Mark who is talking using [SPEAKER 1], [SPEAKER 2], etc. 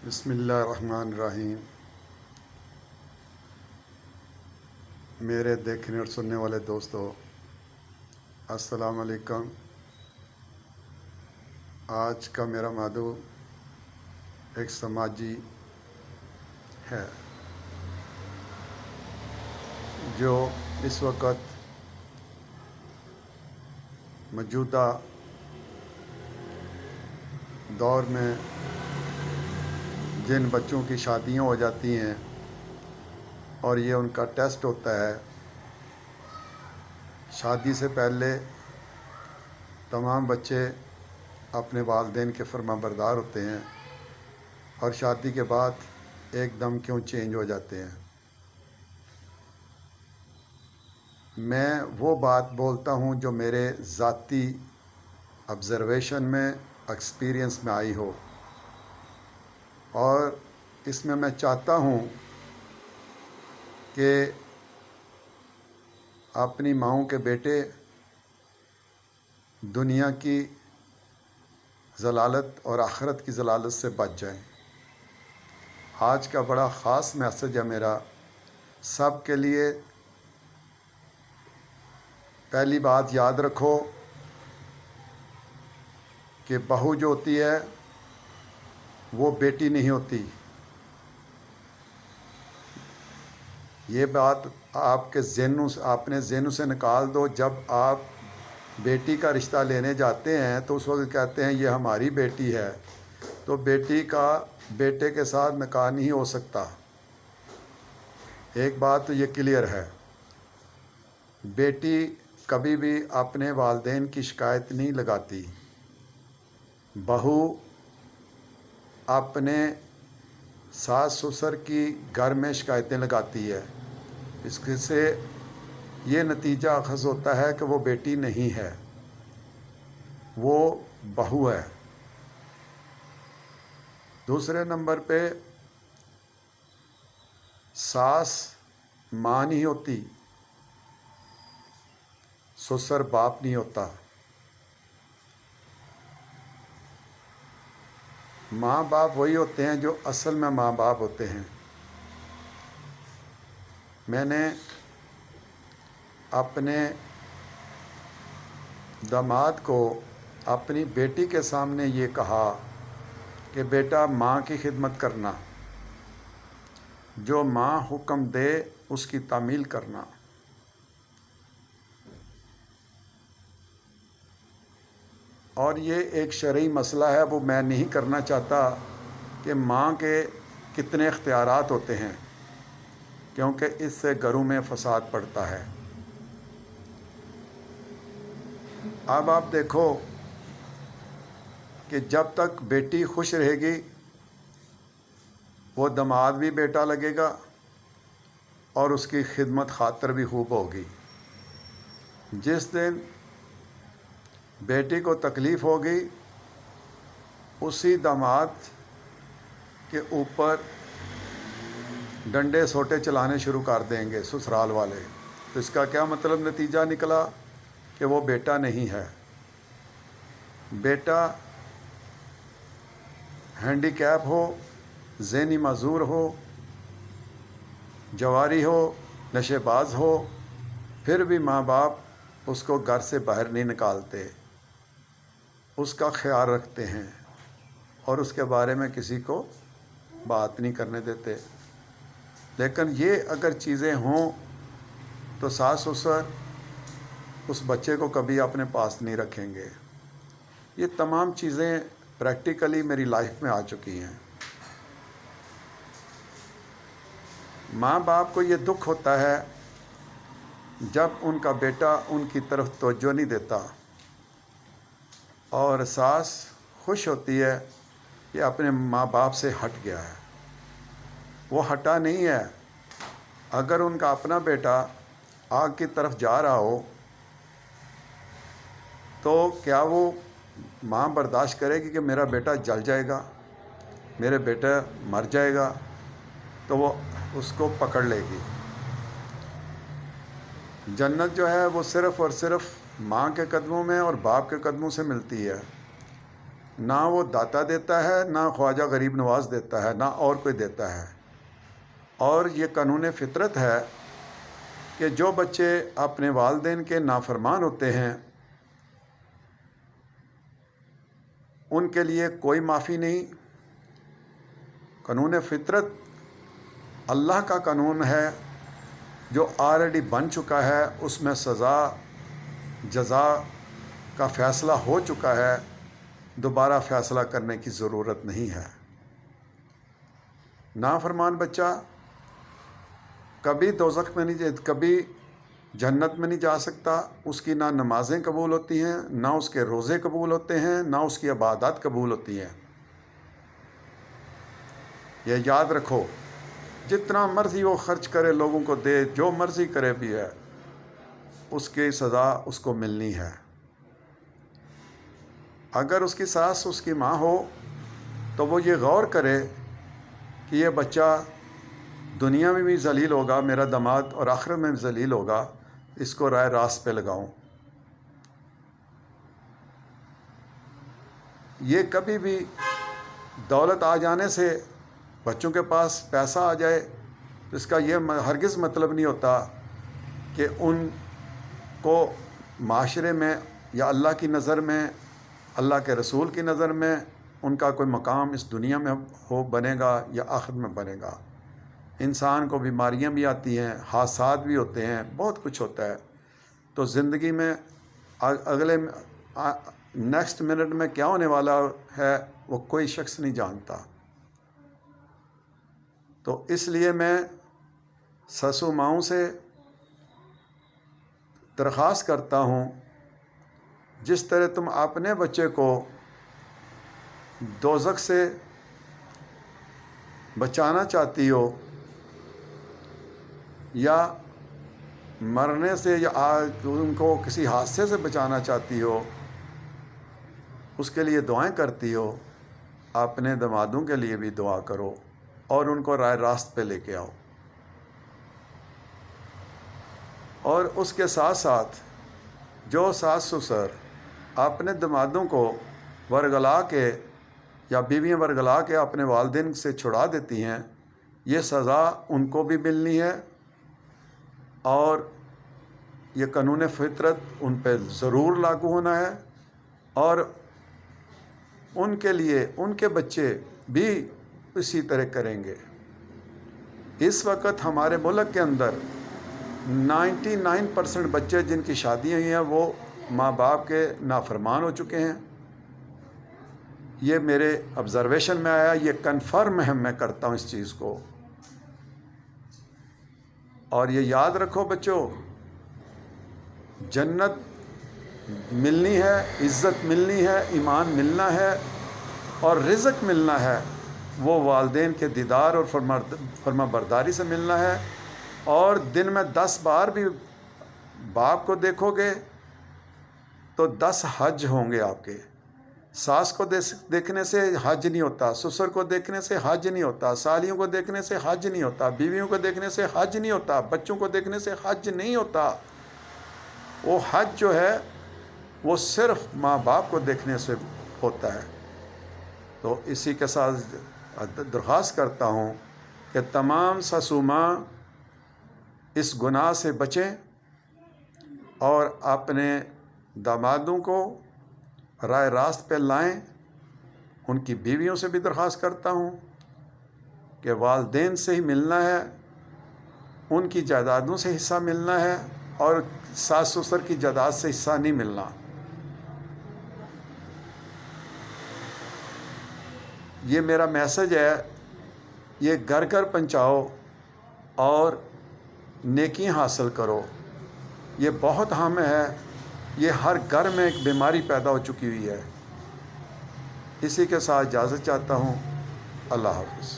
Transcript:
[SPEAKER 1] بسم اللہ الرحمن الرحیم۔ میرے دیکھنے اور سننے والے دوستو، السلام علیکم۔ آج کا میرا موضوع ایک سماجی ہے جو اس وقت موجودہ دور میں جن بچوں کی شادیاں ہو جاتی ہیں اور یہ ان کا ٹیسٹ ہوتا ہے، شادی سے پہلے تمام بچے اپنے والدین کے فرما بردار ہوتے ہیں اور شادی کے بعد ایک دم کیوں چینج ہو جاتے ہیں۔ میں وہ بات بولتا ہوں جو میرے ذاتی آبزرویشن میں، ایکسپیرئنس میں آئی ہو، اور اس میں چاہتا ہوں کہ اپنی ماؤں کے بیٹے دنیا کی ضلالت اور آخرت کی ضلالت سے بچ جائیں۔ آج کا بڑا خاص میسج ہے میرا سب کے لیے۔ پہلی بات یاد رکھو کہ بہو جو ہوتی ہے وہ بیٹی نہیں ہوتی۔ یہ بات آپ کے اپنے ذہنوں سے نکال دو۔ جب آپ بیٹی کا رشتہ لینے جاتے ہیں تو اس وقت کہتے ہیں یہ ہماری بیٹی ہے، تو بیٹی کا بیٹے کے ساتھ نکاح نہیں ہو سکتا۔ ایک بات تو یہ کلیئر ہے، بیٹی کبھی بھی اپنے والدین کی شکایت نہیں لگاتی، بہو اپنے ساس سسر کی گھر میں شکایتیں لگاتی ہے۔ اس سے یہ نتیجہ اخذ ہوتا ہے کہ وہ بیٹی نہیں ہے، وہ بہو ہے۔ دوسرے نمبر پہ ساس ماں نہیں ہوتی، سسر باپ نہیں ہوتا۔ ماں باپ وہی ہوتے ہیں جو اصل میں ماں باپ ہوتے ہیں۔ میں نے اپنے داماد کو اپنی بیٹی کے سامنے یہ کہا کہ بیٹا ماں کی خدمت کرنا، جو ماں حکم دے اس کی تعمیل کرنا۔ اور یہ ایک شرعی مسئلہ ہے، وہ میں نہیں کرنا چاہتا کہ ماں کے کتنے اختیارات ہوتے ہیں، کیونکہ اس سے گھروں میں فساد پڑتا ہے۔ اب آپ دیکھو کہ جب تک بیٹی خوش رہے گی وہ داماد بھی بیٹا لگے گا اور اس کی خدمت خاطر بھی خوب ہوگی۔ جس دن بیٹی کو تکلیف ہوگی اسی داماد کے اوپر ڈنڈے سوٹے چلانے شروع کر دیں گے سسرال والے۔ تو اس کا کیا مطلب نتیجہ نکلا کہ وہ بیٹا نہیں ہے۔ بیٹا ہینڈی کیپ ہو، ذہنی معذور ہو، جواری ہو، نشے باز ہو، پھر بھی ماں باپ اس کو گھر سے باہر نہیں نکالتے، اس کا خیال رکھتے ہیں اور اس کے بارے میں کسی کو بات نہیں کرنے دیتے۔ لیکن یہ اگر چیزیں ہوں تو ساس سسر اس بچے کو کبھی اپنے پاس نہیں رکھیں گے۔ یہ تمام چیزیں پریکٹیکلی میری لائف میں آ چکی ہیں۔ ماں باپ کو یہ دکھ ہوتا ہے جب ان کا بیٹا ان کی طرف توجہ نہیں دیتا، اور ساس خوش ہوتی ہے کہ اپنے ماں باپ سے ہٹ گیا ہے۔ وہ ہٹا نہیں ہے۔ اگر ان کا اپنا بیٹا آگ کی طرف جا رہا ہو تو کیا وہ ماں برداشت کرے گی کہ میرا بیٹا جل جائے گا، میرے بیٹا مر جائے گا؟ تو وہ اس کو پکڑ لے گی۔ جنت جو ہے وہ صرف اور صرف ماں کے قدموں میں اور باپ کے قدموں سے ملتی ہے۔ نہ وہ داتا دیتا ہے، نہ خواجہ غریب نواز دیتا ہے، نہ اور کوئی دیتا ہے۔ اور یہ قانون فطرت ہے کہ جو بچے اپنے والدین کے نافرمان ہوتے ہیں ان کے لیے کوئی معافی نہیں۔ قانون فطرت اللہ کا قانون ہے جو آلریڈی بن چکا ہے، اس میں سزا جزا کا فیصلہ ہو چکا ہے، دوبارہ فیصلہ کرنے کی ضرورت نہیں ہے۔ نافرمان بچہ کبھی دوزخ میں نہیں، کبھی جنت میں نہیں جا سکتا، اس کی نہ نمازیں قبول ہوتی ہیں، نہ اس کے روزے قبول ہوتے ہیں، نہ اس کی عبادات قبول ہوتی ہیں۔ یہ یاد رکھو، جتنا مرضی وہ خرچ کرے، لوگوں کو دے، جو مرضی کرے بھی ہے، اس کی سزا اس کو ملنی ہے۔ اگر اس کی ساس اس کی ماں ہو تو وہ یہ غور کرے کہ یہ بچہ دنیا میں بھی ذلیل ہوگا، میرا داماد، اور آخرت میں بھی ذلیل ہوگا، اس کو راہ راست پہ لگاؤں۔ یہ کبھی بھی دولت آ جانے سے، بچوں کے پاس پیسہ آ جائے تو اس کا یہ ہرگز مطلب نہیں ہوتا کہ ان کو معاشرے میں یا اللہ کی نظر میں، اللہ کے رسول کی نظر میں ان کا کوئی مقام اس دنیا میں بنے گا یا آخرت میں بنے گا۔ انسان کو بیماریاں بھی آتی ہیں، حادثات بھی ہوتے ہیں، بہت کچھ ہوتا ہے۔ تو زندگی میں اگلے نیکسٹ منٹ میں کیا ہونے والا ہے وہ کوئی شخص نہیں جانتا۔ تو اس لیے میں سسو ماؤں سے درخواست کرتا ہوں، جس طرح تم اپنے بچے کو دوزخ سے بچانا چاہتی ہو یا مرنے سے یا ان کو کسی حادثے سے بچانا چاہتی ہو، اس کے لیے دعائیں کرتی ہو، اپنے دامادوں کے لیے بھی دعا کرو اور ان کو راہ راست پہ لے کے آؤ۔ اور اس کے ساتھ ساتھ جو ساس سسر اپنے دامادوں کو ورگلا کے یا بیویاں ورگلا کے اپنے والدین سے چھڑا دیتی ہیں، یہ سزا ان کو بھی ملنی ہے، اور یہ قانون فطرت ان پہ ضرور لاگو ہونا ہے، اور ان کے لیے ان کے بچے بھی اسی طرح کریں گے۔ اس وقت ہمارے ملک کے اندر 99% بچے جن کی شادیاں ہوئی ہیں وہ ماں باپ کے نافرمان ہو چکے ہیں۔ یہ میرے آبزرویشن میں آیا، یہ کنفرم ہے، میں کرتا ہوں اس چیز کو۔ اور یہ یاد رکھو بچوں، جنت ملنی ہے، عزت ملنی ہے، ایمان ملنا ہے اور رزق ملنا ہے، وہ والدین کے دیدار اور فرما برداری سے ملنا ہے۔ اور دن میں 10 بار بھی باپ کو دیکھو گے تو 10 حج ہوں گے آپ کے۔ ساس کو دیکھنے سے حج نہیں ہوتا، سسر کو دیکھنے سے حج نہیں ہوتا، سالیوں کو دیکھنے سے حج نہیں ہوتا، بیویوں کو دیکھنے سے حج نہیں ہوتا، بچوں کو دیکھنے سے حج نہیں ہوتا۔ وہ حج جو ہے وہ صرف ماں باپ کو دیکھنے سے ہوتا ہے۔ تو اسی کے ساتھ درخواست کرتا ہوں کہ تمام سسو ماں اس گناہ سے بچیں اور اپنے دامادوں کو راہ راست پہ لائیں۔ ان کی بیویوں سے بھی درخواست کرتا ہوں کہ والدین سے ہی ملنا ہے، ان کی جائیدادوں سے حصہ ملنا ہے، اور ساس سسر کی جائیداد سے حصہ نہیں ملنا۔ یہ میرا میسج ہے، یہ گھر گھر پہنچاؤ اور نیکیاں حاصل کرو۔ یہ بہت اہم ہے، یہ ہر گھر میں ایک بیماری پیدا ہو چکی ہوئی ہے۔ اسی کے ساتھ اجازت چاہتا ہوں۔ اللہ حافظ۔